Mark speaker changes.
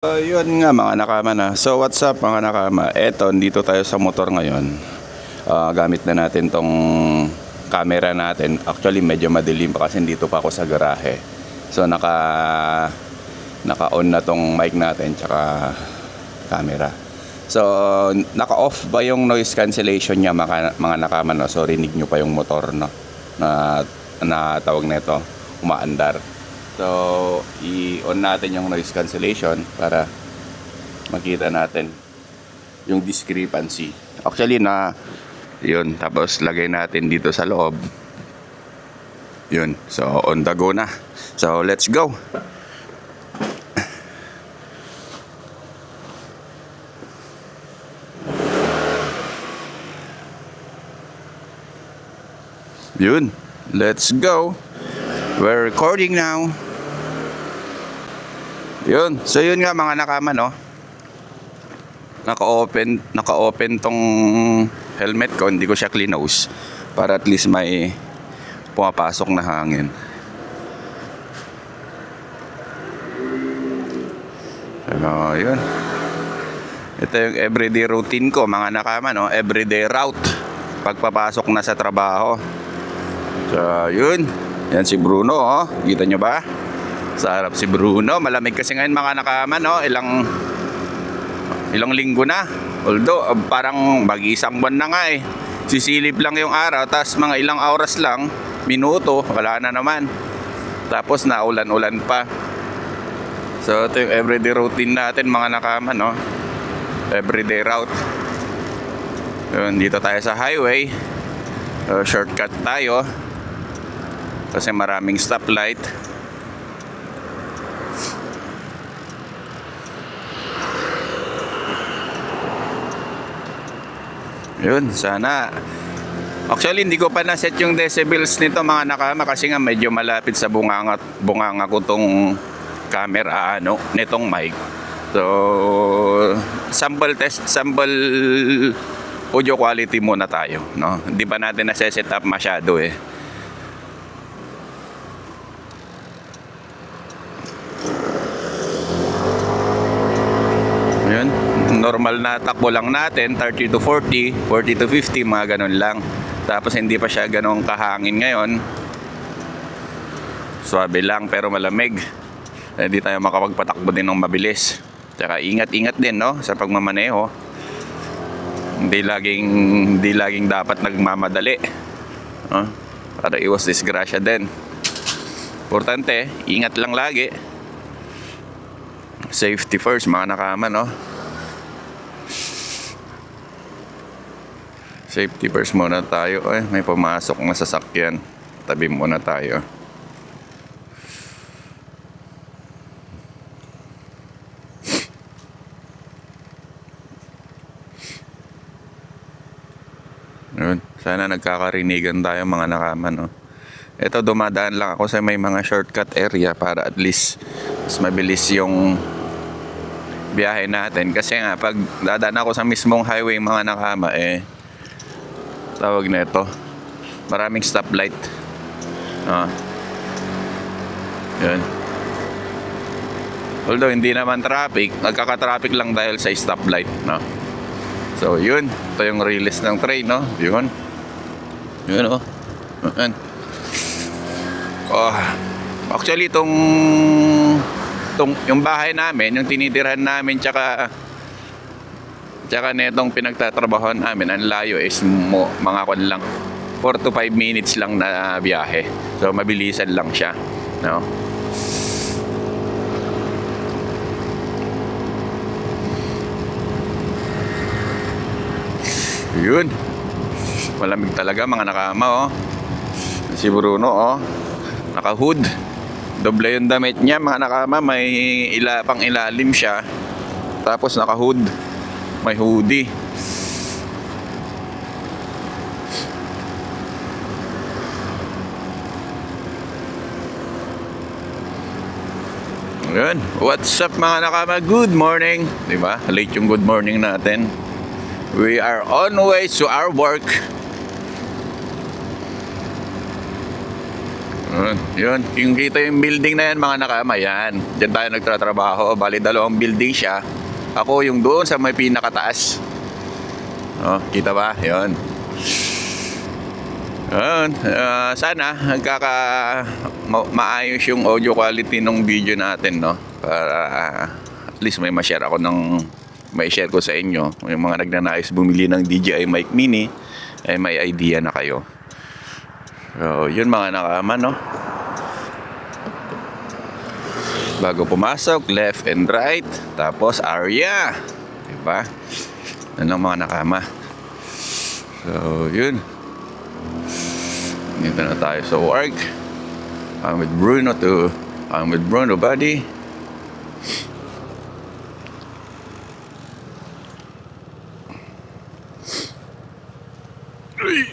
Speaker 1: Yun nga mga nakama na. So what's up mga nakama? Eto, dito tayo sa motor ngayon. Gamit na natin tong camera natin. Actually medyo madilim pa kasi dito pa ako sa garahe. So naka-on na tong mic natin tsaka camera. So naka-off ba yung noise cancellation niya mga nakama no? So rinig nyo pa yung motor no? Na tawag na ito, umaandar. So, i-on natin yung noise cancellation para makita natin yung discrepancy. Actually, yun. Tapos, lagay natin dito sa loob. Yun. So, on the go na. So, let's go. Yun. Let's go. We're recording now. Yun. So yun nga mga nakama no. Naka-open tong helmet ko, hindi ko siya clinose para at least may pumapasok na hangin. So yun. Ito yung everyday routine ko mga nakama no, everyday route pagpapasok na sa trabaho. So yun. Yan si Bruno oh. Kita nyo ba? Sa harap si Bruno. Malamig kasi ngayon mga nakama no. Ilang linggo na. Although parang mag-isang buwan na nga eh. Sisilip lang yung araw. Tapos mga ilang oras lang, minuto, wala na naman. Tapos naulan-ulan pa. So ito yung everyday routine natin mga nakama no. Everyday route. Yun, dito tayo sa highway. Shortcut tayo kasi maraming stoplight. Yun, sana. Actually, hindi ko pa na-set yung decibels nito mga nakama kasi nga medyo malapit sa bunganga ko tong camera nitong mic. So, sample audio quality muna tayo, no? Hindi pa natin na-set up masyado eh. Yun, normal na takbo lang natin, 30 to 40, 40 to 50, mga ganun lang. Tapos hindi pa siya ganun kahangin ngayon. Swabe lang pero malamig. Hindi tayo makapagpatakbo din ng mabilis. Tsaka ingat-ingat din no sa pagmamaneho. Hindi laging dapat nagmamadali. Para iwas disgrasya din. Importante, ingat lang lagi. Safety first mga nakama no. Safety first muna tayo. May pumasok na sasakyan. Tabi muna tayo. Yun. Sana nagkakarinigan tayo mga nakama no. Ito dumadaan lang ako sa may mga shortcut area para at least mas mabilis yung biyahe natin. Kasi nga pag dadaan ako sa mismong highway mga nakama tawag na ito, maraming stoplight. Yun. Although hindi naman traffic, nagkaka-traffic lang dahil sa stoplight no. So yun, ito yung release ng train no. Yun oh. Actually yung bahay namin, yung tinitirhan namin tsaka netong pinagtatrabahoan namin, ang layo is mga kon lang 4 to 5 minutes lang na biyahe. So mabilisan lang siya no. Yun, malamig talaga mga nakama oh. Si Bruno oh, naka-hood. Doble yung damit niya mga nakama. May pang ilalim siya. Tapos naka-hood. May hoodie. Yun. What's up mga nakama? Good morning. Diba? Late yung good morning natin. We are on way to our work. Yun. Yung kita yung building na yan, mga nakama, yan. Diyan tayo nagtatrabaho. Bali, dalawang building siya. Ako yung doon sa may pinakataas. Oh, kita ba? Yun. Yun. Sana maayos yung audio quality ng video natin, no? Para at least may ma-share ako may share ko sa inyo. Yung mga nagnanais bumili ng DJI Mic Mini, ay may idea na kayo. So, yun mga nakama, no? Bago pumasok, left and right. Tapos, area. Diba? Yan ang mga nakama. So, yun. Dito na tayo sa work. I'm with Bruno buddy. Uy.